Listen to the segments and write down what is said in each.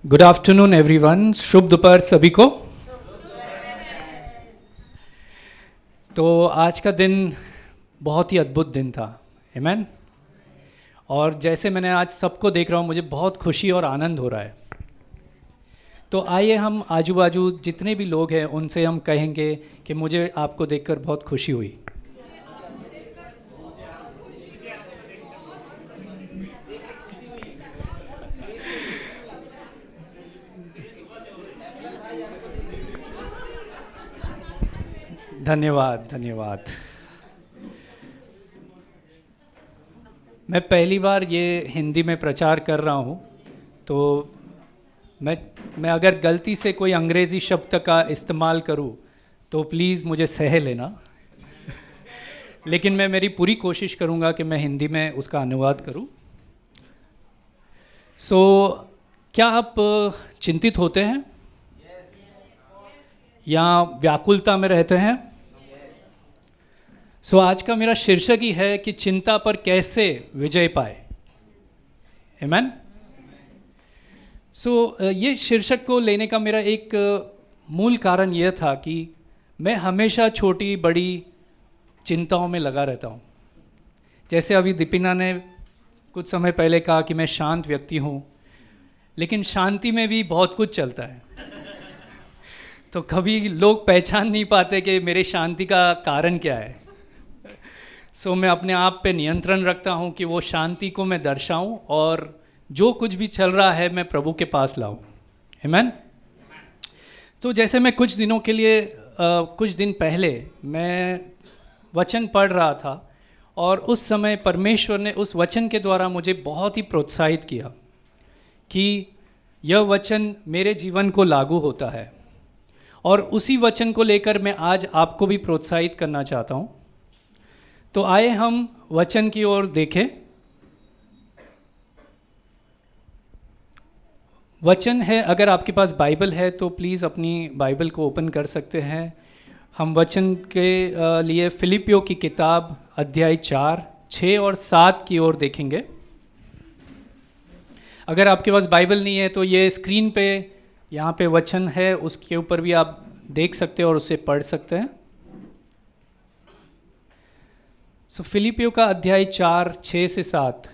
Good afternoon everyone, शुभ दोपहर सभी को। तो आज का दिन बहुत ही अद्भुत दिन था, आमीन। और जैसे मैंने आज सबको देख रहा हूँ, मुझे बहुत खुशी और आनंद हो रहा है। तो आइए हम आजू बाजू जितने भी लोग हैं उनसे हम कहेंगे कि मुझे आपको देखकर बहुत खुशी हुई। धन्यवाद धन्यवाद। मैं पहली बार ये हिंदी में प्रचार कर रहा हूँ, तो मैं अगर गलती से कोई अंग्रेज़ी शब्द का इस्तेमाल करूँ तो प्लीज़ मुझे सह लेना। लेकिन मैं मेरी पूरी कोशिश करूँगा कि मैं हिंदी में उसका अनुवाद करूँ। क्या आप चिंतित होते हैं या व्याकुलता में रहते हैं? आज का मेरा शीर्षक ही है कि चिंता पर कैसे विजय पाए, आमीन। ये शीर्षक को लेने का मेरा एक मूल कारण यह था कि मैं हमेशा छोटी बड़ी चिंताओं में लगा रहता हूँ। जैसे अभी दीपिना ने कुछ समय पहले कहा कि मैं शांत व्यक्ति हूँ, लेकिन शांति में भी बहुत कुछ चलता है। तो कभी लोग पहचान नहीं पाते कि मेरे शांति का कारण क्या है। मैं अपने आप पे नियंत्रण रखता हूँ कि वो शांति को मैं दर्शाऊँ और जो कुछ भी चल रहा है मैं प्रभु के पास लाऊँ, आमीन। तो जैसे मैं कुछ दिनों के लिए कुछ दिन पहले मैं वचन पढ़ रहा था और उस समय परमेश्वर ने उस वचन के द्वारा मुझे बहुत ही प्रोत्साहित किया कि यह वचन मेरे जीवन को लागू होता है। और उसी वचन को लेकर मैं आज आपको भी प्रोत्साहित करना चाहता हूँ। तो आए हम वचन की ओर देखें। वचन है, अगर आपके पास बाइबल है तो प्लीज़ अपनी बाइबल को ओपन कर सकते हैं। हम वचन के लिए फिलिपियों की किताब अध्याय 4, 6 और 7 की ओर देखेंगे। अगर आपके पास बाइबल नहीं है तो ये स्क्रीन पे यहाँ पे वचन है, उसके ऊपर भी आप देख सकते हैं और उसे पढ़ सकते हैं। फिलिपियों का अध्याय 4, 6 से 7।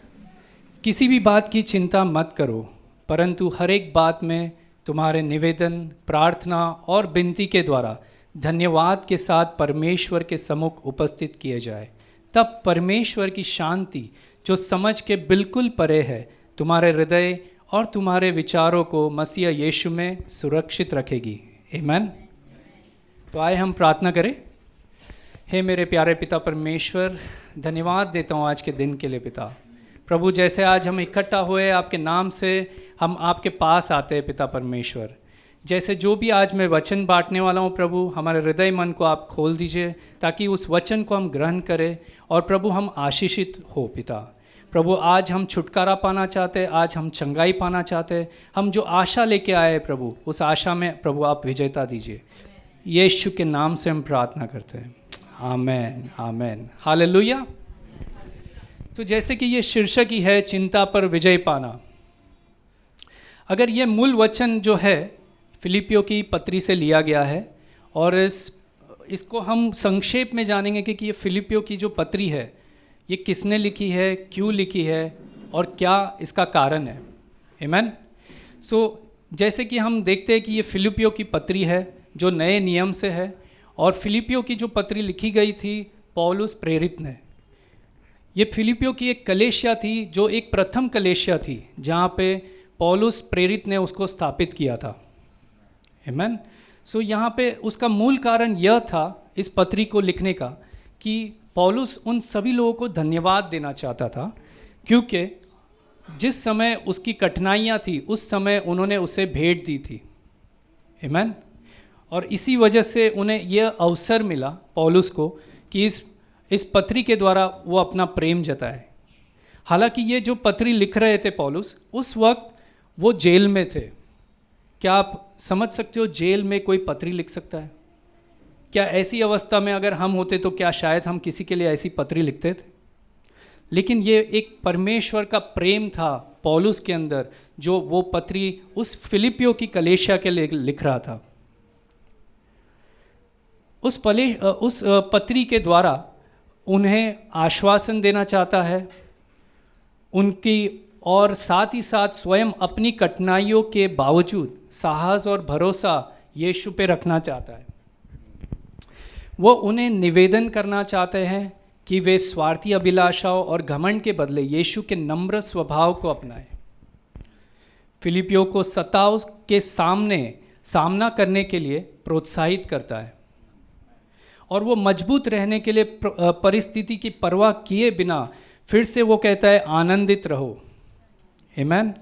किसी भी बात की चिंता मत करो, परंतु हर एक बात में तुम्हारे निवेदन, प्रार्थना और विनती के द्वारा धन्यवाद के साथ परमेश्वर के सम्मुख उपस्थित किए जाए। तब परमेश्वर की शांति, जो समझ के बिल्कुल परे है, तुम्हारे हृदय और तुम्हारे विचारों को मसीह यीशु में सुरक्षित रखेगी, आमीन। तो आए हम प्रार्थना करें। हे मेरे प्यारे पिता परमेश्वर, धन्यवाद देता हूँ आज के दिन के लिए पिता। प्रभु, जैसे आज हम इकट्ठा हुए आपके नाम से हम आपके पास आते हैं पिता परमेश्वर। जैसे जो भी आज मैं वचन बांटने वाला हूँ प्रभु, हमारे हृदय मन को आप खोल दीजिए ताकि उस वचन को हम ग्रहण करें और प्रभु हम आशीषित हो पिता। प्रभु, आज हम छुटकारा पाना चाहते हैं, आज हम चंगाई पाना चाहते हैं। हम जो आशा लेके आए प्रभु, उस आशा में प्रभु आप विजेता दीजिए। यीशु के नाम से हम प्रार्थना करते हैं, आमेन आमेन, हालेलुया। तो जैसे कि ये शीर्षक ही है, चिंता पर विजय पाना। अगर ये मूल वचन जो है फिलिपियों की पत्री से लिया गया है और इसको हम संक्षेप में जानेंगे कि ये फिलिपियों की जो पत्री है ये किसने लिखी है, क्यों लिखी है और क्या इसका कारण है, आमीन। जैसे कि हम देखते हैं कि ये फिलिपियों की पत्री है जो नए नियम से है, और फिलिपियों की जो पत्री लिखी गई थी पौलुस प्रेरित ने। ये फिलिपियों की एक कलीसिया थी जो एक प्रथम कलीसिया थी जहाँ पे पौलुस प्रेरित ने उसको स्थापित किया था, आमीन। यहाँ पे उसका मूल कारण यह था इस पत्री को लिखने का कि पौलुस उन सभी लोगों को धन्यवाद देना चाहता था, क्योंकि जिस समय उसकी कठिनाइयाँ थी उस समय उन्होंने उसे भेंट दी थी, आमीन। और इसी वजह से उन्हें यह अवसर मिला पौलुस को कि इस पत्री के द्वारा वो अपना प्रेम जताए। हालांकि ये जो पत्री लिख रहे थे पौलुस, उस वक्त वो जेल में थे। क्या आप समझ सकते हो जेल में कोई पत्री लिख सकता है? क्या ऐसी अवस्था में अगर हम होते तो क्या शायद हम किसी के लिए ऐसी पत्री लिखते थे? लेकिन ये एक परमेश्वर का प्रेम था पौलुस के अंदर, जो वो पत्री उस फिलिपियों की कलीसिया के लिए लिख रहा था। उस पत्री के द्वारा उन्हें आश्वासन देना चाहता है उनकी, और साथ ही साथ स्वयं अपनी कठिनाइयों के बावजूद साहस और भरोसा यीशु पे रखना चाहता है। वो उन्हें निवेदन करना चाहते हैं कि वे स्वार्थी अभिलाषाओं और घमंड के बदले यीशु के नम्र स्वभाव को अपनाएं। फिलिपियों को सताव के सामना करने के लिए प्रोत्साहित करता है, और वो मजबूत रहने के लिए परिस्थिति की परवाह किए बिना फिर से वो कहता है आनंदित रहो। आमीन।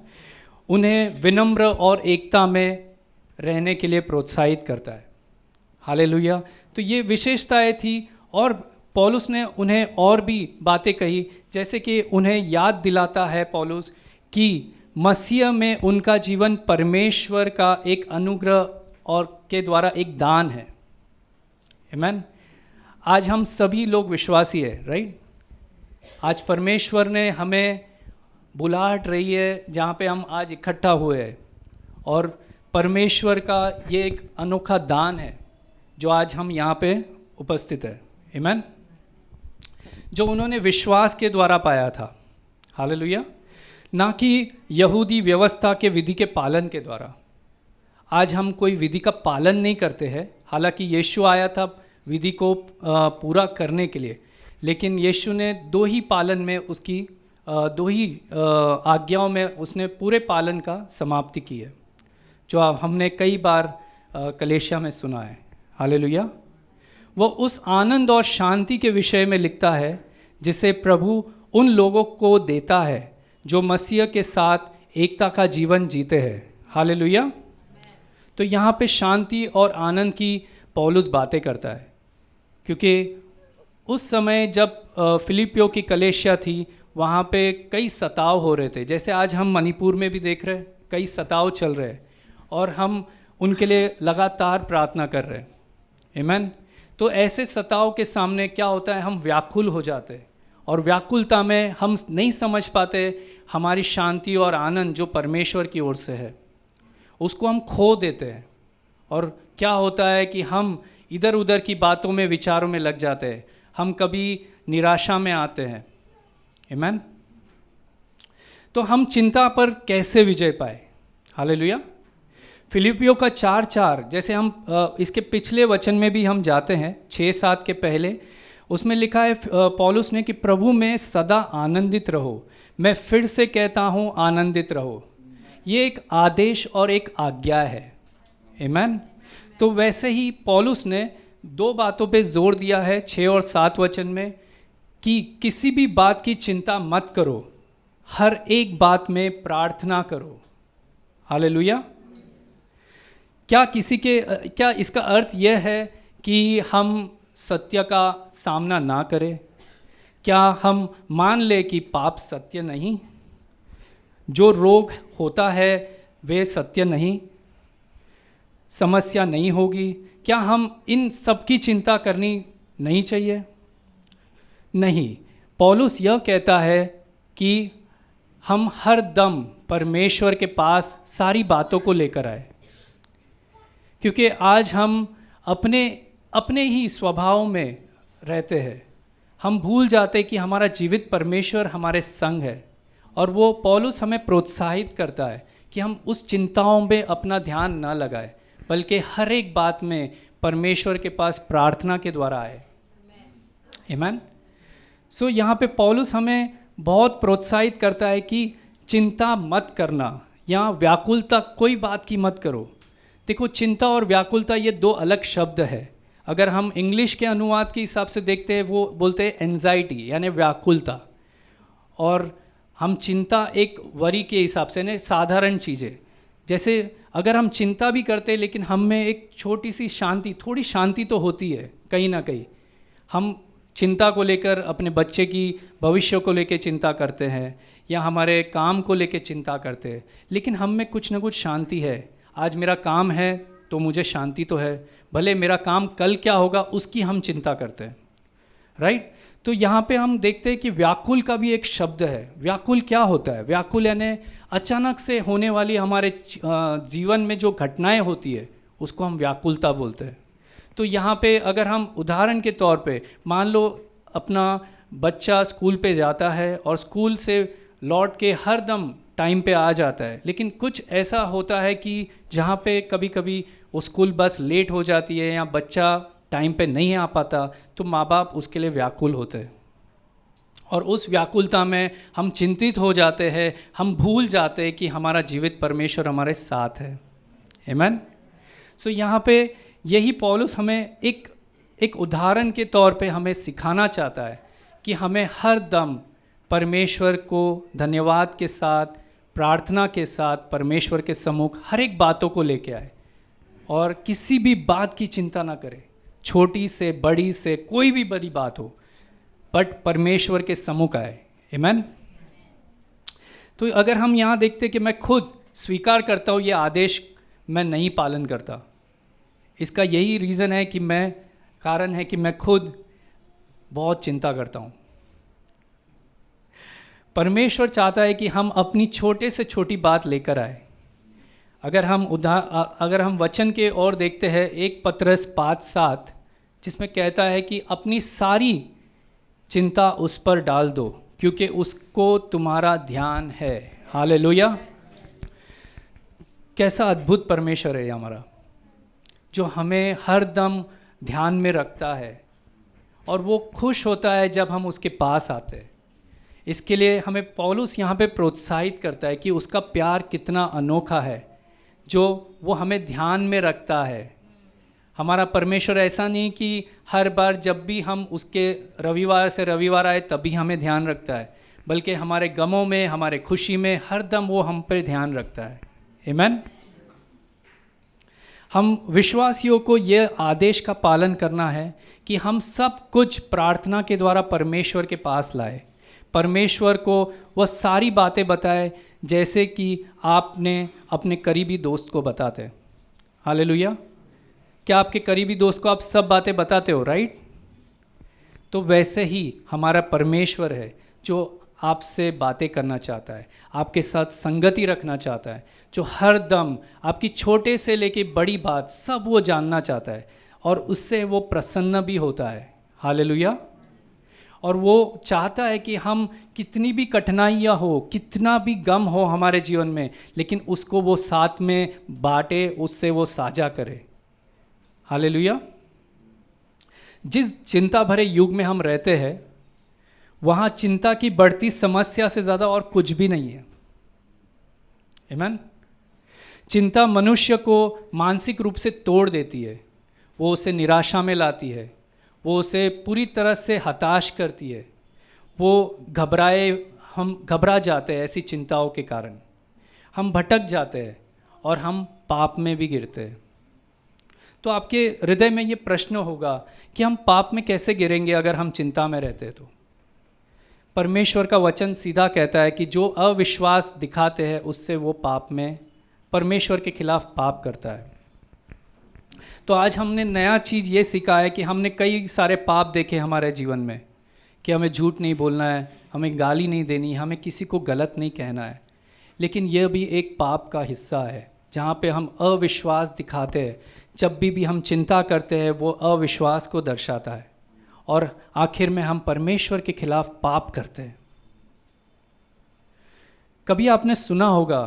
उन्हें विनम्र और एकता में रहने के लिए प्रोत्साहित करता है। हालेलुया। तो ये विशेषताएं थी, और पौलुस ने उन्हें और भी बातें कही, जैसे कि उन्हें याद दिलाता है पौलुस कि मसीह में उनका जीवन परमेश्वर का एक अनुग्रह और के द्वारा एक दान है। आमीन। आज हम सभी लोग विश्वासी है, राइट। आज परमेश्वर ने हमें बुलाहट रही है जहाँ पे हम आज इकट्ठा हुए हैं, और परमेश्वर का ये एक अनोखा दान है जो आज हम यहाँ पे उपस्थित है। आमीन। जो उन्होंने विश्वास के द्वारा पाया था। हालेलुया। ना कि यहूदी व्यवस्था के विधि के पालन के द्वारा। आज हम कोई विधि का पालन नहीं करते हैं, हालांकि यीशु आया था विधि को पूरा करने के लिए, लेकिन यीशु ने दो ही पालन में उसकी दो ही आज्ञाओं में उसने पूरे पालन का समाप्ति की है, जो हमने कई बार कलीसिया में सुना है। हालेलुया। वो उस आनंद और शांति के विषय में लिखता है जिसे प्रभु उन लोगों को देता है जो मसीह के साथ एकता का जीवन जीते हैं। हालेलुया। तो यहाँ पे शांति और आनंद की पौलुस बातें करता है, क्योंकि उस समय जब फिलिपियों की कलीसिया थी वहाँ पे कई सताव हो रहे थे, जैसे आज हम मणिपुर में भी देख रहे हैं कई सताव चल रहे हैं, और हम उनके लिए लगातार प्रार्थना कर रहे हैं। आमीन। तो ऐसे सताव के सामने क्या होता है, हम व्याकुल हो जाते हैं, और व्याकुलता में हम नहीं समझ पाते हमारी शांति और आनंद जो परमेश्वर की ओर से है, उसको हम खो देते हैं। और क्या होता है कि हम इधर उधर की बातों में, विचारों में लग जाते हैं, हम कभी निराशा में आते हैं। आमीन। तो हम चिंता पर कैसे विजय पाए। हालेलुया। फिलिपियों का 4:4, जैसे हम इसके पिछले वचन में भी हम जाते हैं 6-7 के पहले, उसमें लिखा है पौलुस ने कि प्रभु में सदा आनंदित रहो। मैं फिर से कहता हूँ आनंदित रहो। ये एक आदेश और एक आज्ञा है। आमीन। तो वैसे ही पौलुस ने दो बातों पे जोर दिया है 6 और 7 वचन में, कि किसी भी बात की चिंता मत करो, हर एक बात में प्रार्थना करो। हालेलुया। क्या इसका अर्थ यह है कि हम सत्य का सामना ना करें? क्या हम मान ले कि पाप सत्य नहीं, जो रोग होता है वे सत्य नहीं, समस्या नहीं होगी? क्या हम इन सब की चिंता करनी नहीं चाहिए? नहीं। पौलुस यह कहता है कि हम हर दम परमेश्वर के पास सारी बातों को लेकर आए, क्योंकि आज हम अपने ही स्वभाव में रहते हैं। हम भूल जाते कि हमारा जीवित परमेश्वर हमारे संग है, और वो पौलुस हमें प्रोत्साहित करता है कि हम उस चिंताओं में अपना ध्यान ना लगाए, बल्कि हर एक बात में परमेश्वर के पास प्रार्थना के द्वारा आए। आमीन। सो यहाँ पे पौलुस हमें बहुत प्रोत्साहित करता है कि चिंता मत करना, या व्याकुलता कोई बात की मत करो। देखो, चिंता और व्याकुलता ये दो अलग शब्द है। अगर हम इंग्लिश के अनुवाद के हिसाब से देखते हैं, वो बोलते हैं एंजाइटी, यानी व्याकुलता, और हम चिंता एक वरी के हिसाब से ने साधारण चीज़ें। जैसे अगर हम चिंता भी करते हैं लेकिन हम में एक छोटी सी शांति, थोड़ी शांति तो होती है कहीं ना कहीं। हम चिंता को लेकर अपने बच्चे की भविष्य को लेकर चिंता करते हैं, या हमारे काम को लेकर चिंता करते हैं, लेकिन हम में कुछ ना कुछ शांति है। आज मेरा काम है तो मुझे शांति तो है, भले मेरा काम कल क्या होगा उसकी हम चिंता करते हैं, राइट। तो यहाँ पे हम देखते हैं कि व्याकुल का भी एक शब्द है। व्याकुल क्या होता है? व्याकुल यानी अचानक से होने वाली हमारे जीवन में जो घटनाएं होती है उसको हम व्याकुलता बोलते हैं। तो यहाँ पे अगर हम उदाहरण के तौर पे मान लो अपना बच्चा स्कूल पे जाता है और स्कूल से लौट के हर दम टाइम पे आ जाता है, लेकिन कुछ ऐसा होता है कि जहाँ पे कभी कभी वो स्कूल बस लेट हो जाती है या बच्चा टाइम पे नहीं आ पाता, तो माँ बाप उसके लिए व्याकुल होते हैं। और उस व्याकुलता में हम चिंतित हो जाते हैं, हम भूल जाते हैं कि हमारा जीवित परमेश्वर हमारे साथ है। आमीन। सो यहाँ पे यही पौलुस हमें एक उदाहरण के तौर पे हमें सिखाना चाहता है कि हमें हर दम परमेश्वर को धन्यवाद के साथ, प्रार्थना के साथ परमेश्वर के सम्मुख हर एक बातों को लेके आए और किसी भी बात की चिंता ना करें, छोटी से बड़ी से कोई भी बड़ी बात हो, बट परमेश्वर के सम्मुख आए। आमीन। तो अगर हम यहाँ देखते कि मैं खुद स्वीकार करता हूँ ये आदेश मैं नहीं पालन करता, इसका यही रीज़न है कि कारण है कि मैं खुद बहुत चिंता करता हूँ। परमेश्वर चाहता है कि हम अपनी छोटे से छोटी बात लेकर आए। अगर हम वचन के ओर देखते हैं 1 पतरस 5:7, जिसमें कहता है कि अपनी सारी चिंता उस पर डाल दो क्योंकि उसको तुम्हारा ध्यान है। हालेलुया। कैसा अद्भुत परमेश्वर है हमारा, जो हमें हर दम ध्यान में रखता है और वो खुश होता है जब हम उसके पास आते हैं। इसके लिए हमें पौलुस यहाँ पे प्रोत्साहित करता है कि उसका प्यार कितना अनोखा है, जो वो हमें ध्यान में रखता है। हमारा परमेश्वर ऐसा नहीं कि हर बार जब भी हम उसके रविवार से रविवार आए तभी हमें ध्यान रखता है, बल्कि हमारे गमों में, हमारे खुशी में हर दम वो हम पर ध्यान रखता है। आमीन। हम विश्वासियों को ये आदेश का पालन करना है कि हम सब कुछ प्रार्थना के द्वारा परमेश्वर के पास लाए, परमेश्वर को वह सारी बातें बताए जैसे कि आपने अपने करीबी दोस्त को बताते। हालेलुया। क्या आपके करीबी दोस्त को आप सब बातें बताते हो? राइट। तो वैसे ही हमारा परमेश्वर है जो आपसे बातें करना चाहता है, आपके साथ संगति रखना चाहता है, जो हर दम आपकी छोटे से लेके बड़ी बात सब वो जानना चाहता है और उससे वो प्रसन्न भी होता है। हालेलुया। और वो चाहता है कि हम कितनी भी कठिनाइयाँ हो, कितना भी गम हो हमारे जीवन में, लेकिन उसको वो साथ में बांटे, उससे वो साझा करे। हालेलुया। जिस चिंता भरे युग में हम रहते हैं वहाँ चिंता की बढ़ती समस्या से ज़्यादा और कुछ भी नहीं है। आमीन। चिंता मनुष्य को मानसिक रूप से तोड़ देती है, वो उसे निराशा में लाती है, वो उसे पूरी तरह से हताश करती है, वो हम घबरा जाते हैं। ऐसी चिंताओं के कारण हम भटक जाते हैं और हम पाप में भी गिरते हैं। तो आपके हृदय में ये प्रश्न होगा कि हम पाप में कैसे गिरेंगे अगर हम चिंता में रहते हैं? तो परमेश्वर का वचन सीधा कहता है कि जो अविश्वास दिखाते हैं उससे वो पाप में, परमेश्वर के खिलाफ पाप करता है। तो आज हमने नया चीज़ ये सीखा है कि हमने कई सारे पाप देखे हमारे जीवन में, कि हमें झूठ नहीं बोलना है, हमें गाली नहीं देनी, हमें किसी को गलत नहीं कहना है। लेकिन यह भी एक पाप का हिस्सा है जहाँ पे हम अविश्वास दिखाते हैं। जब भी हम चिंता करते हैं वो अविश्वास को दर्शाता है और आखिर में हम परमेश्वर के खिलाफ पाप करते हैं। कभी आपने सुना होगा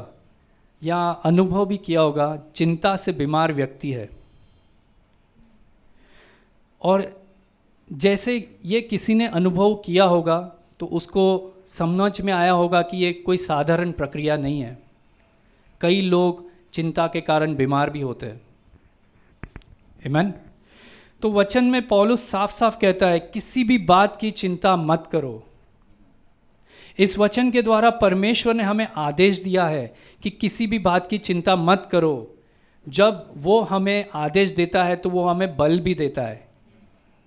या अनुभव भी किया होगा, चिंता से बीमार व्यक्ति है और जैसे ये किसी ने अनुभव किया होगा तो उसको समझ में आया होगा कि ये कोई साधारण प्रक्रिया नहीं है। कई लोग चिंता के कारण बीमार भी होते हैं। आमीन। तो वचन में पौलुस साफ साफ कहता है किसी भी बात की चिंता मत करो। इस वचन के द्वारा परमेश्वर ने हमें आदेश दिया है कि किसी भी बात की चिंता मत करो। जब वो हमें आदेश देता है तो वो हमें बल भी देता है,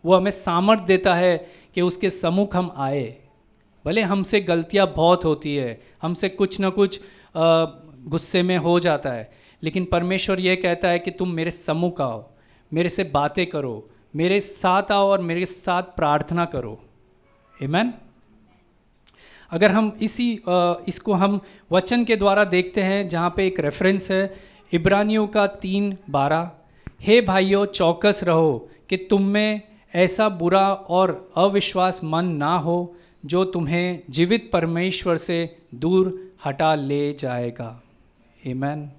वो हमें सामर्थ देता है कि उसके सम्मुख हम आए। भले हमसे गलतियां बहुत होती है, हमसे कुछ ना कुछ गुस्से में हो जाता है, लेकिन परमेश्वर ये कहता है कि तुम मेरे सम्मुख आओ, मेरे से बातें करो, मेरे साथ आओ और मेरे साथ प्रार्थना करो। आमीन। अगर हम इसको हम वचन के द्वारा देखते हैं, जहाँ पे एक रेफरेंस है इब्रानियों का 3:12, हे भाइयों चौकस रहो कि तुम में ऐसा बुरा और अविश्वास मन ना हो जो तुम्हें जीवित परमेश्वर से दूर हटा ले जाएगा। आमीन।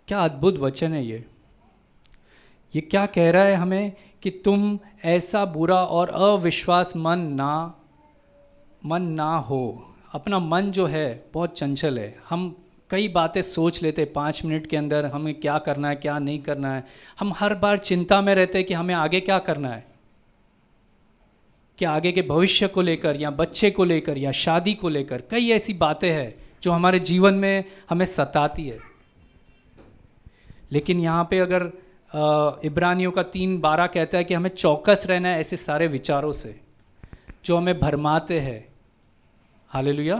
क्या अद्भुत वचन है ये क्या कह रहा है हमें कि तुम ऐसा बुरा और अविश्वास मन ना हो। अपना मन जो है बहुत चंचल है। हम कई बातें सोच लेते 5 मिनट के अंदर, हमें क्या करना है क्या नहीं करना है। हम हर बार चिंता में रहते हैं कि हमें आगे क्या करना है, कि आगे के भविष्य को लेकर या बच्चे को लेकर या शादी को लेकर कई ऐसी बातें हैं जो हमारे जीवन में हमें सताती है। लेकिन यहाँ पे अगर इब्रानियों का 3:12 कहता है कि हमें चौकस रहना है ऐसे सारे विचारों से जो हमें भरमाते हैं। हालेलुया।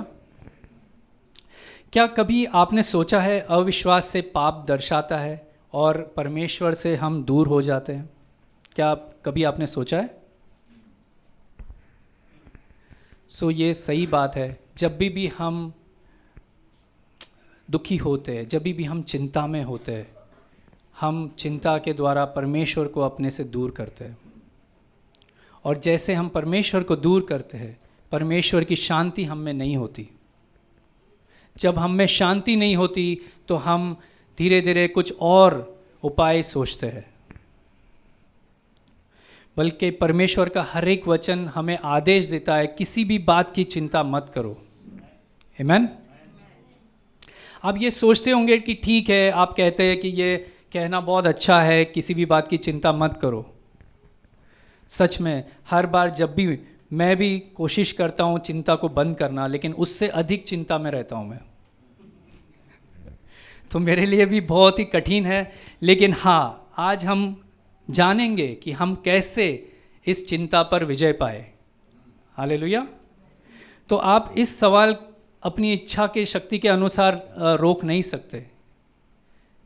क्या कभी आपने सोचा है अविश्वास से पाप दर्शाता है और परमेश्वर से हम दूर हो जाते हैं? क्या कभी आपने सोचा है? ये सही बात है। जब भी हम दुखी होते हैं, जब भी हम चिंता में होते हैं, हम चिंता के द्वारा परमेश्वर को अपने से दूर करते हैं। और जैसे हम परमेश्वर को दूर करते हैं, परमेश्वर की शांति हम में नहीं होती। जब हम में शांति नहीं होती तो हम धीरे धीरे कुछ और उपाय सोचते हैं। बल्कि परमेश्वर का हर एक वचन हमें आदेश देता है किसी भी बात की चिंता मत करो। आमीन। आप ये सोचते होंगे कि ठीक है, आप कहते हैं कि ये कहना बहुत अच्छा है, किसी भी बात की चिंता मत करो। सच में हर बार जब भी मैं भी कोशिश करता हूँ चिंता को बंद करना, लेकिन उससे अधिक चिंता में रहता हूँ मैं। तो मेरे लिए भी बहुत ही कठिन है। लेकिन हाँ, आज हम जानेंगे कि हम कैसे इस चिंता पर विजय पाए। हालेलुया। तो आप इस सवाल अपनी इच्छा के शक्ति के अनुसार रोक नहीं सकते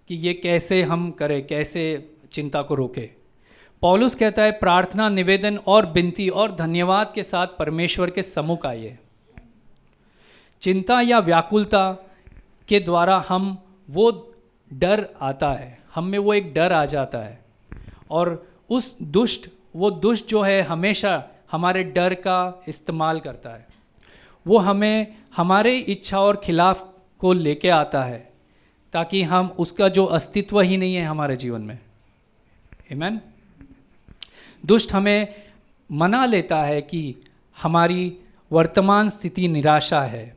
कि ये कैसे हम करें, कैसे चिंता को रोके। पौलुस कहता है प्रार्थना, निवेदन और विनती और धन्यवाद के साथ परमेश्वर के सम्मुख आइए। चिंता या व्याकुलता के द्वारा हम वो डर आता है, हम में वो एक डर आ जाता है, और वो दुष्ट जो है हमेशा हमारे डर का इस्तेमाल करता है। वो हमें हमारे इच्छा और खिलाफ को लेके आता है ताकि हम उसका जो अस्तित्व ही नहीं है हमारे जीवन में। आमीन। दुष्ट हमें मना लेता है कि हमारी वर्तमान स्थिति निराशा है,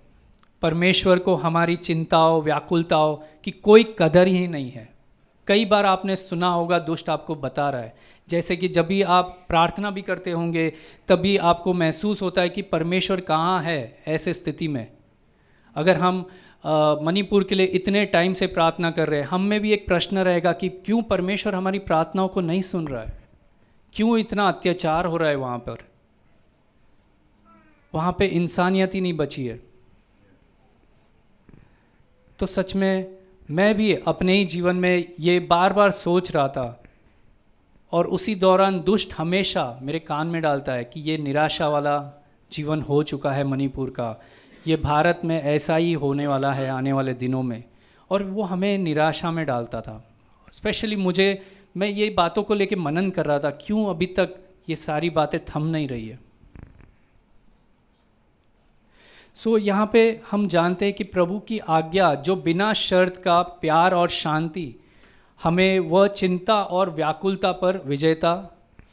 परमेश्वर को हमारी चिंताओं व्याकुलताओं की कोई कदर ही नहीं है। कई बार आपने सुना होगा दुष्ट आपको बता रहा है, जैसे कि जब भी आप प्रार्थना भी करते होंगे तभी आपको महसूस होता है कि परमेश्वर कहाँ है ऐसे स्थिति में। अगर हम मणिपुर के लिए इतने टाइम से प्रार्थना कर रहे हैं, हम में भी एक प्रश्न रहेगा कि क्यों परमेश्वर हमारी प्रार्थनाओं को नहीं सुन रहा है, क्यों इतना अत्याचार हो रहा है वहाँ पे इंसानियत ही नहीं बची है। तो सच में मैं भी अपने ही जीवन में ये बार बार सोच रहा था, और उसी दौरान दुष्ट हमेशा मेरे कान में डालता है कि ये निराशा वाला जीवन हो चुका है मणिपुर का, ये भारत में ऐसा ही होने वाला है आने वाले दिनों में। और वो हमें निराशा में डालता था। स्पेशली मैं ये बातों को लेके मनन कर रहा था, क्यों अभी तक ये सारी बातें थम नहीं रही है। यहाँ पे हम जानते हैं कि प्रभु की आज्ञा जो बिना शर्त का प्यार और शांति हमें वह चिंता और व्याकुलता पर विजेता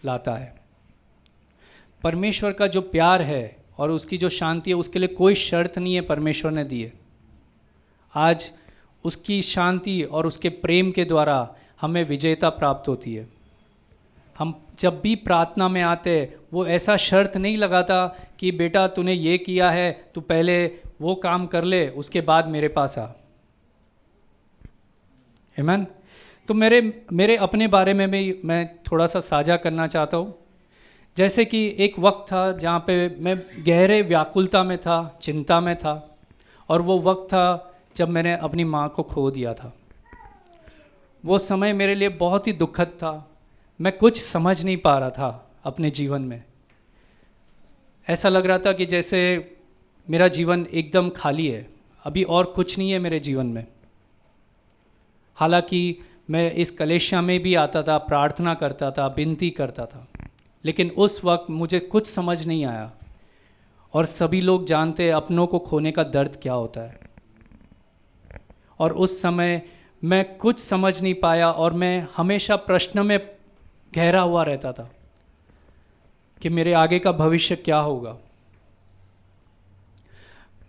लाता है। परमेश्वर का जो प्यार है और उसकी जो शांति है, उसके लिए कोई शर्त नहीं है परमेश्वर ने दी है। आज उसकी शांति और उसके प्रेम के द्वारा हमें विजेता प्राप्त होती है। हम जब भी प्रार्थना में आते वो ऐसा शर्त नहीं लगाता कि बेटा तूने ये किया है, तू पहले वो काम कर ले उसके बाद मेरे पास आ। आमीन। तो मेरे अपने बारे में भी मैं थोड़ा सा साझा करना चाहता हूँ। जैसे कि एक वक्त था जहाँ पे मैं गहरे व्याकुलता में था, चिंता में था, और वो वक्त था जब मैंने अपनी माँ को खो दिया था। वो समय मेरे लिए बहुत ही दुखद था। मैं कुछ समझ नहीं पा रहा था अपने जीवन में। ऐसा लग रहा था कि जैसे मेरा जीवन एकदम खाली है, अभी और कुछ नहीं है मेरे जीवन में। हालांकि मैं इस कलेशा में भी आता था, प्रार्थना करता था, विनती करता था, लेकिन उस वक्त मुझे कुछ समझ नहीं आया। और सभी लोग जानते हैं अपनों को खोने का दर्द क्या होता है। और उस समय मैं कुछ समझ नहीं पाया और मैं हमेशा प्रश्न में गहरा हुआ रहता था कि मेरे आगे का भविष्य क्या होगा,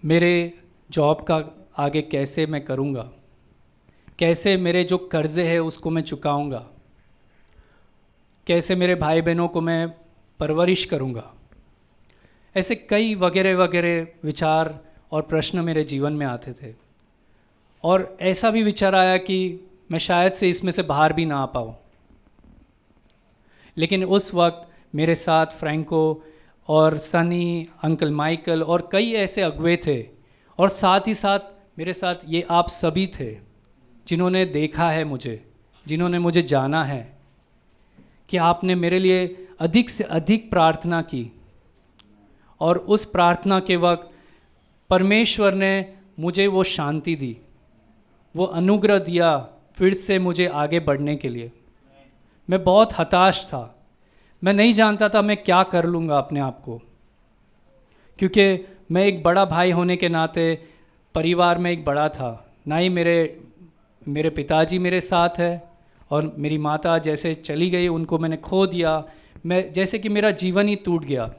मेरे जॉब का आगे कैसे मैं करूँगा, कैसे मेरे जो कर्जे हैं उसको मैं चुकाऊँगा, कैसे मेरे भाई बहनों को मैं परवरिश करूँगा। ऐसे कई वगैरह वगैरह विचार और प्रश्न मेरे जीवन में आते थे। और ऐसा भी विचार आया कि मैं शायद से इसमें से बाहर भी ना आ पाऊँ। लेकिन उस वक्त मेरे साथ फ्रैंको और सनी, अंकल माइकल और कई ऐसे अगुवे थे, और साथ ही साथ मेरे साथ ये आप सभी थे जिन्होंने देखा है मुझे, जिन्होंने मुझे जाना है कि आपने मेरे लिए अधिक से अधिक प्रार्थना की। और उस प्रार्थना के वक्त परमेश्वर ने मुझे वो शांति दी, वो अनुग्रह दिया फिर से मुझे आगे बढ़ने के लिए। मैं बहुत हताश था, मैं नहीं जानता था मैं क्या कर लूँगा अपने आप को, क्योंकि मैं एक बड़ा भाई होने के नाते परिवार में एक बड़ा था। ना ही मेरे पिताजी मेरे साथ है, और मेरी माता जैसे चली गई, उनको मैंने खो दिया। मैं जैसे कि मेरा जीवन ही टूट गया।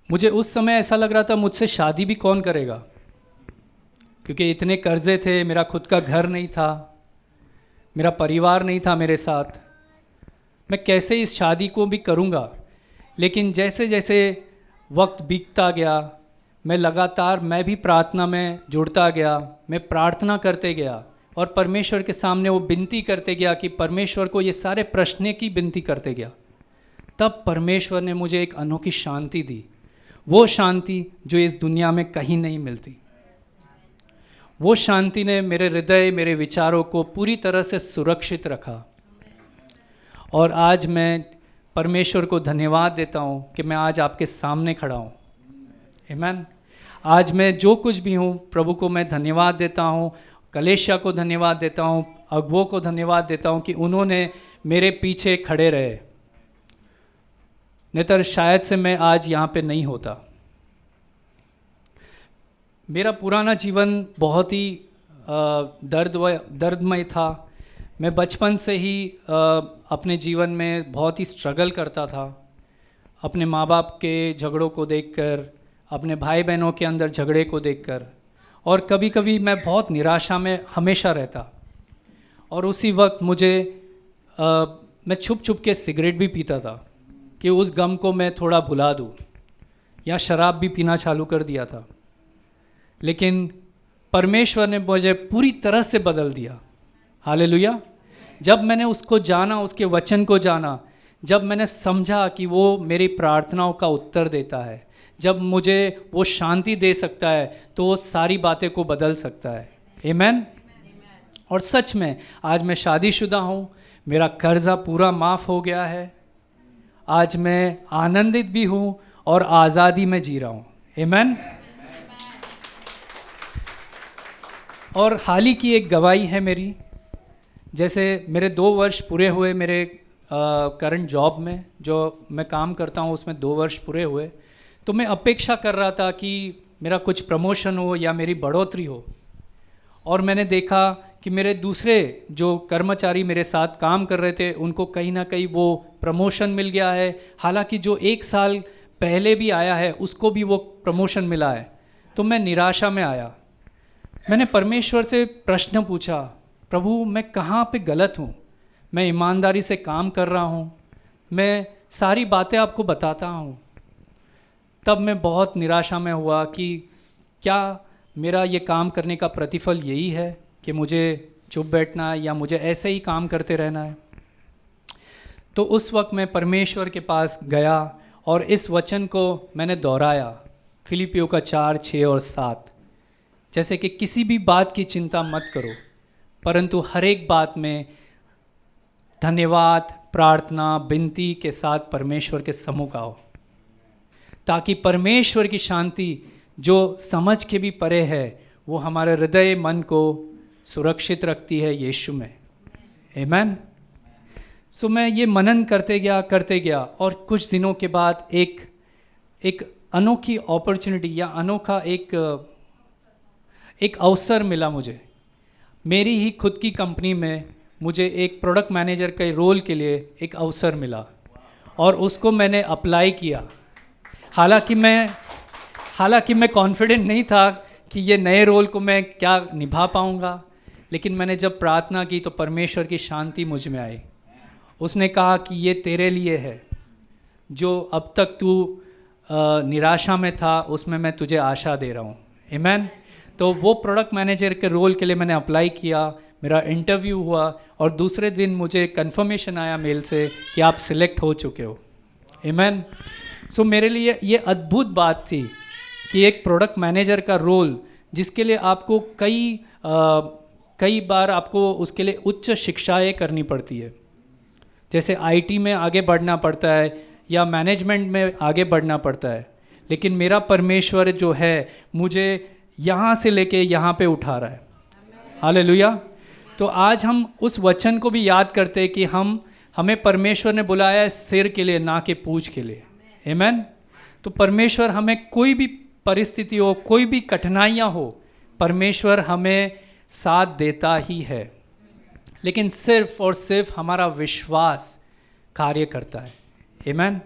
मुझे उस समय ऐसा लग रहा था मुझसे शादी भी कौन करेगा, क्योंकि इतने कर्जे थे, मेरा खुद का घर नहीं था, मेरा परिवार नहीं था मेरे साथ। मैं कैसे इस शादी को भी करूँगा। लेकिन जैसे जैसे वक्त बीतता गया, मैं भी प्रार्थना में जुड़ता गया, मैं प्रार्थना करते गया और परमेश्वर के सामने वो विनती करते गया कि परमेश्वर को ये सारे प्रश्न की विनती करते गया। तब परमेश्वर ने मुझे एक अनोखी शांति दी, वो शांति जो इस दुनिया में कहीं नहीं मिलती। वो शांति ने मेरे हृदय, मेरे विचारों को पूरी तरह से सुरक्षित रखा। और आज मैं परमेश्वर को धन्यवाद देता हूँ कि मैं आज आपके सामने खड़ा हूँ। आमीन। आज मैं जो कुछ भी हूँ, प्रभु को मैं धन्यवाद देता हूँ, कलेशा को धन्यवाद देता हूँ, अगुवों को धन्यवाद देता हूँ कि उन्होंने मेरे पीछे खड़े रहे, नहीं तो शायद से मैं आज यहाँ पे नहीं होता। मेरा पुराना जीवन बहुत ही दर्दमय था। मैं बचपन से ही अपने जीवन में बहुत ही स्ट्रगल करता था, अपने माँ बाप के झगड़ों को देखकर, अपने भाई बहनों के अंदर झगड़े को देखकर, और कभी कभी मैं बहुत निराशा में हमेशा रहता। और उसी वक्त मैं छुप छुप के सिगरेट भी पीता था कि उस गम को मैं थोड़ा भुला दूँ, या शराब भी पीना चालू कर दिया था। लेकिन परमेश्वर ने मुझे पूरी तरह से बदल दिया। हालेलुया। जब मैंने उसको जाना, उसके वचन को जाना, जब मैंने समझा कि वो मेरी प्रार्थनाओं का उत्तर देता है, जब मुझे वो शांति दे सकता है, तो वो सारी बातें को बदल सकता है। आमीन। और सच में आज मैं शादीशुदा हूँ, मेरा कर्जा पूरा माफ़ हो गया है, आज मैं आनंदित भी हूँ और आज़ादी में जी रहा हूँ। आमीन। और हाल ही की एक गवाही है मेरी, जैसे मेरे 2 वर्ष पूरे हुए मेरे करंट जॉब में, जो मैं काम करता हूँ उसमें 2 वर्ष पूरे हुए। तो मैं अपेक्षा कर रहा था कि मेरा कुछ प्रमोशन हो या मेरी बढ़ोतरी हो। और मैंने देखा कि मेरे दूसरे जो कर्मचारी मेरे साथ काम कर रहे थे, उनको कहीं ना कहीं वो प्रमोशन मिल गया है। हालांकि जो 1 साल पहले भी आया है उसको भी वो प्रमोशन मिला है। तो मैं निराशा में आया। मैंने परमेश्वर से प्रश्न पूछा, प्रभु मैं कहाँ पे गलत हूँ? मैं ईमानदारी से काम कर रहा हूँ, मैं सारी बातें आपको बताता हूँ। तब मैं बहुत निराशा में हुआ कि क्या मेरा ये काम करने का प्रतिफल यही है कि मुझे चुप बैठना है या मुझे ऐसे ही काम करते रहना है? तो उस वक्त मैं परमेश्वर के पास गया और इस वचन को मैंने दोहराया, फिलिपियों का 4, 6 और 7, जैसे कि किसी भी बात की चिंता मत करो, परंतु हर एक बात में धन्यवाद, प्रार्थना, विनती के साथ परमेश्वर के सम्मुख आओ, ताकि परमेश्वर की शांति जो समझ के भी परे है वो हमारे हृदय मन को सुरक्षित रखती है यीशु में। आमीन। सो मैं ये मनन करते गया और कुछ दिनों के बाद एक अनोखी अपॉर्चुनिटी या अनोखा एक अवसर मिला मुझे। मेरी ही खुद की कंपनी में मुझे एक प्रोडक्ट मैनेजर के रोल के लिए एक अवसर मिला और उसको मैंने अप्लाई किया। हालांकि मैं कॉन्फिडेंट नहीं था कि ये नए रोल को मैं क्या निभा पाऊंगा, लेकिन मैंने जब प्रार्थना की तो परमेश्वर की शांति मुझ में आई। उसने कहा कि ये तेरे लिए है, जो अब तक तू निराशा में था उसमें मैं तुझे आशा दे रहा हूँ। आमीन। तो वो प्रोडक्ट मैनेजर के रोल के लिए मैंने अप्लाई किया, मेरा इंटरव्यू हुआ और दूसरे दिन मुझे कंफर्मेशन आया मेल से कि आप सिलेक्ट हो चुके हो। आमीन। सो मेरे लिए ये अद्भुत बात थी कि एक प्रोडक्ट मैनेजर का रोल जिसके लिए आपको कई बार आपको उसके लिए उच्च शिक्षाएं करनी पड़ती है, जैसे आईटी में आगे बढ़ना पड़ता है या मैनेजमेंट में आगे बढ़ना पड़ता है, लेकिन मेरा परमेश्वर जो है मुझे यहाँ से लेके यहाँ पे उठा रहा है। हालेलुया। तो आज हम उस वचन को भी याद करते हैं कि हमें परमेश्वर ने बुलाया है सिर के लिए, ना कि पूंछ के लिए। आमीन। तो परमेश्वर हमें कोई भी परिस्थिति हो, कोई भी कठिनाइयाँ हो, परमेश्वर हमें साथ देता ही है, लेकिन सिर्फ और सिर्फ हमारा विश्वास कार्य करता है। आमीन।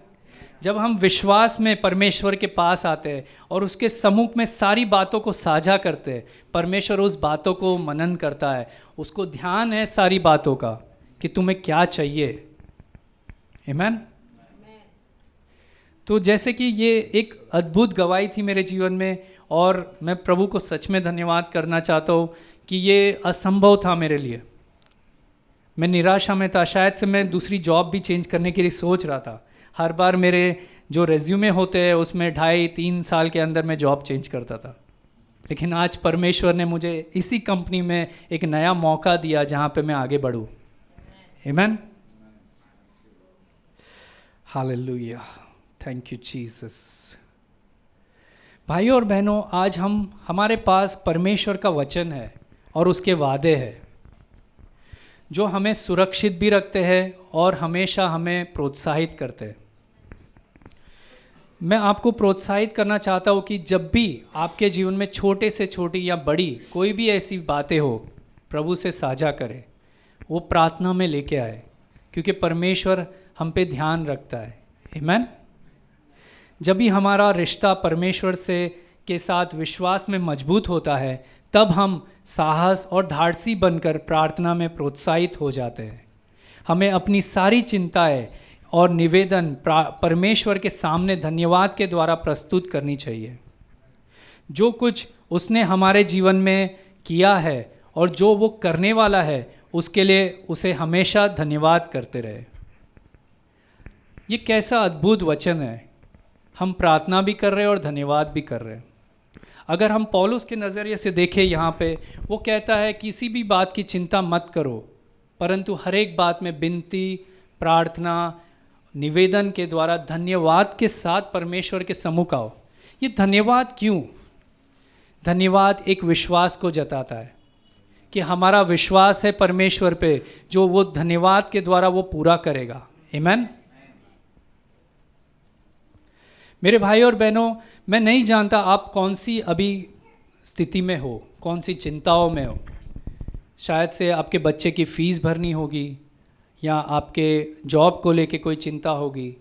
जब हम विश्वास में परमेश्वर के पास आते हैं और उसके सम्मुख में सारी बातों को साझा करते हैं, परमेश्वर उस बातों को मनन करता है, उसको ध्यान है सारी बातों का कि तुम्हें क्या चाहिए। आमीन। तो जैसे कि ये एक अद्भुत गवाही थी मेरे जीवन में, और मैं प्रभु को सच में धन्यवाद करना चाहता हूँ कि ये असंभव था मेरे लिए। मैं निराशा में था, शायद से मैं दूसरी जॉब भी चेंज करने के लिए सोच रहा था। हर बार मेरे जो रेज्यूमे होते हैं उसमें 2.5-3 साल के अंदर मैं जॉब चेंज करता था, लेकिन आज परमेश्वर ने मुझे इसी कंपनी में एक नया मौका दिया जहाँ पे मैं आगे बढ़ूँ। आमीन। हालेलुया। Thank you Jesus. भाइयों और बहनों, आज हमारे पास परमेश्वर का वचन है और उसके वादे हैं जो हमें सुरक्षित भी रखते हैं और हमेशा हमें प्रोत्साहित करते हैं। मैं आपको प्रोत्साहित करना चाहता हूँ कि जब भी आपके जीवन में छोटे से छोटी या बड़ी कोई भी ऐसी बातें हो, प्रभु से साझा करें, वो प्रार्थना में लेके आए, क्योंकि परमेश्वर हम पे ध्यान रखता है। आमीन। जब भी हमारा रिश्ता परमेश्वर से के साथ विश्वास में मजबूत होता है, तब हम साहस और धाड़सी बनकर प्रार्थना में प्रोत्साहित हो जाते हैं। हमें अपनी सारी चिंताएं और निवेदन परमेश्वर के सामने धन्यवाद के द्वारा प्रस्तुत करनी चाहिए। जो कुछ उसने हमारे जीवन में किया है और जो वो करने वाला है, उसके लिए उसे हमेशा धन्यवाद करते रहे। ये कैसा अद्भुत वचन है। हम प्रार्थना भी कर रहे हैं और धन्यवाद भी कर रहे हैं। अगर हम पौलुस के नज़रिए से देखें, यहाँ पे वो कहता है किसी भी बात की चिंता मत करो, परंतु हर एक बात में विनती, प्रार्थना, निवेदन के द्वारा धन्यवाद के साथ परमेश्वर के सम्मुख आओ। ये धन्यवाद क्यों? धन्यवाद एक विश्वास को जताता है कि हमारा विश्वास है परमेश्वर पे, जो वो धन्यवाद के द्वारा वो पूरा करेगा। आमीन। मेरे भाई और बहनों, मैं नहीं जानता आप कौन सी अभी स्थिति में हो, कौन सी चिंताओं में हो। शायद से आपके बच्चे की फ़ीस भरनी होगी, या आपके जॉब को लेके कोई चिंता होगी,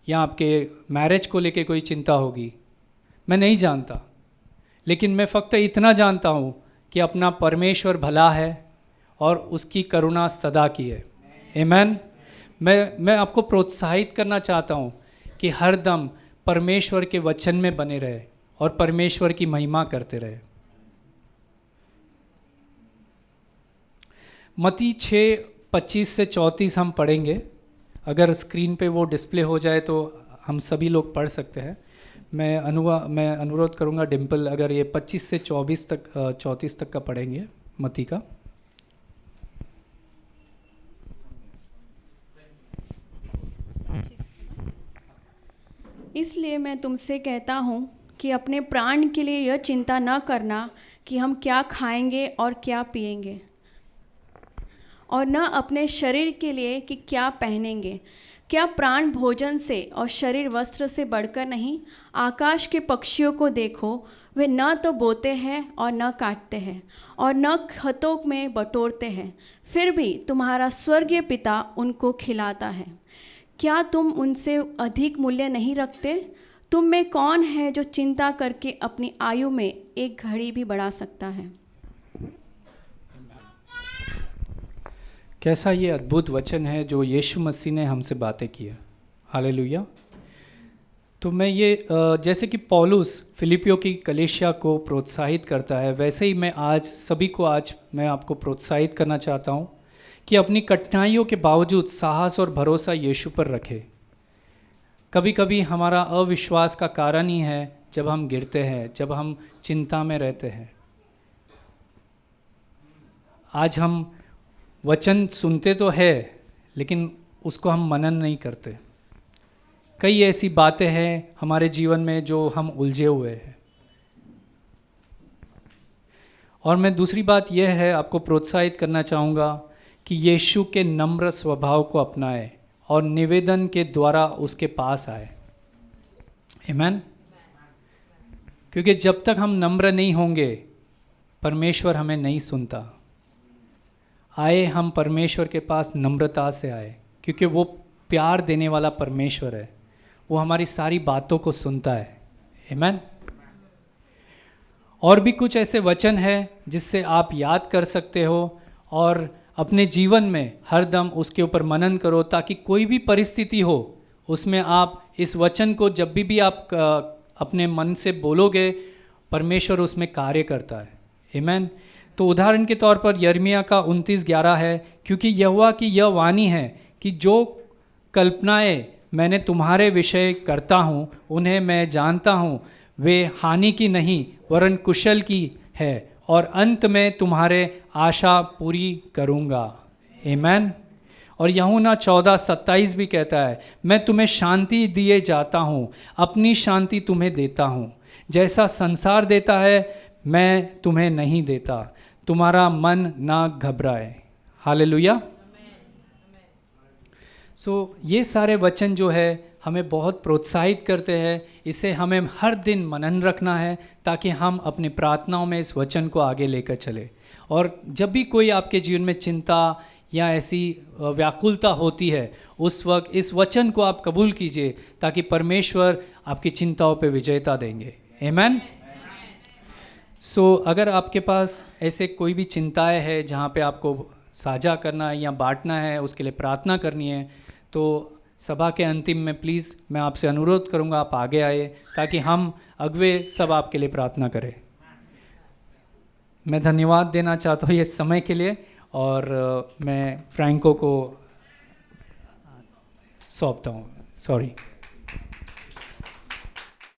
या आपके मैरिज को लेके कोई चिंता होगी। मैं नहीं जानता, लेकिन मैं फ़क्त इतना जानता हूँ कि अपना परमेश्वर भला है और उसकी करुणा सदा की है। आमीन। मैं आपको प्रोत्साहित करना चाहता हूँ कि हर दम परमेश्वर के वचन में बने रहे और परमेश्वर की महिमा करते रहे। मत्ती 6:25 से 34 हम पढ़ेंगे। अगर स्क्रीन पे वो डिस्प्ले हो जाए तो हम सभी लोग पढ़ सकते हैं। मैं अनुरोध करूंगा डिम्पल, अगर ये 25 से 34 तक का पढ़ेंगे मत्ती का। इसलिए मैं तुमसे कहता हूँ कि अपने प्राण के लिए यह चिंता न करना कि हम क्या खाएंगे और क्या पिएंगे, और न अपने शरीर के लिए कि क्या पहनेंगे। क्या प्राण भोजन से और शरीर वस्त्र से बढ़कर नहीं? आकाश के पक्षियों को देखो, वे न तो बोते हैं और न काटते हैं और न खतों में बटोरते हैं, फिर भी तुम्हारा स्वर्गीय पिता उनको खिलाता है। क्या तुम उनसे अधिक मूल्य नहीं रखते? तुम में कौन है जो चिंता करके अपनी आयु में एक घड़ी भी बढ़ा सकता है? कैसा ये अद्भुत वचन है जो यीशु मसीह ने हमसे बातें की है। हालेलुया। तो मैं ये जैसे कि पौलुस फिलिपियों की कलीसिया को प्रोत्साहित करता है, वैसे ही मैं आज मैं आपको प्रोत्साहित करना चाहता हूँ कि अपनी कठिनाइयों के बावजूद साहस और भरोसा यीशु पर रखें। कभी कभी हमारा अविश्वास का कारण ही है जब हम गिरते हैं, जब हम चिंता में रहते हैं। आज हम वचन सुनते तो है लेकिन उसको हम मनन नहीं करते। कई ऐसी बातें हैं हमारे जीवन में जो हम उलझे हुए हैं। और मैं दूसरी बात यह है, आपको प्रोत्साहित करना चाहूँगा कि यीशु के नम्र स्वभाव को अपनाएं और निवेदन के द्वारा उसके पास आए। आमीन। क्योंकि जब तक हम नम्र नहीं होंगे परमेश्वर हमें नहीं सुनता। आए हम परमेश्वर के पास नम्रता से आए, क्योंकि वो प्यार देने वाला परमेश्वर है। वो हमारी सारी बातों को सुनता है। आमीन। और भी कुछ ऐसे वचन हैं जिससे आप याद कर सकते हो और अपने जीवन में हर दम उसके ऊपर मनन करो, ताकि कोई भी परिस्थिति हो उसमें आप इस वचन को जब भी आप अपने मन से बोलोगे, परमेश्वर उसमें कार्य करता है। आमीन। तो उदाहरण के तौर पर यिर्मयाह का 29:11 है, क्योंकि यहोवा की यह वाणी है कि जो कल्पनाएं मैंने तुम्हारे विषय करता हूँ उन्हें मैं जानता हूँ, वे हानि की नहीं वरन कुशल की है, और अंत में तुम्हारे आशा पूरी करूँगा। आमीन। और यूहन्ना 14:27 भी कहता है, मैं तुम्हें शांति दिए जाता हूँ, अपनी शांति तुम्हें देता हूँ। जैसा संसार देता है मैं तुम्हें नहीं देता, तुम्हारा मन ना घबराए। हालेलुया। ये सारे वचन जो है हमें बहुत प्रोत्साहित करते हैं। इसे हमें हर दिन मनन रखना है ताकि हम अपनी प्रार्थनाओं में इस वचन को आगे लेकर चले। और जब भी कोई आपके जीवन में चिंता या ऐसी व्याकुलता होती है, उस वक्त इस वचन को आप कबूल कीजिए, ताकि परमेश्वर आपकी चिंताओं पे विजयता देंगे। आमीन। अगर आपके पास ऐसे कोई भी चिंताएं हैं जहाँ पे आपको साझा करना है या बांटना है, उसके लिए प्रार्थना करनी है, तो सभा के अंतिम में प्लीज़ मैं आपसे अनुरोध करूँगा आप आगे आए, ताकि हम अगवे सब आपके लिए प्रार्थना करें। मैं धन्यवाद देना चाहता हूँ ये समय के लिए, और मैं फ्रैंको को सौंपता हूँ। सॉरी।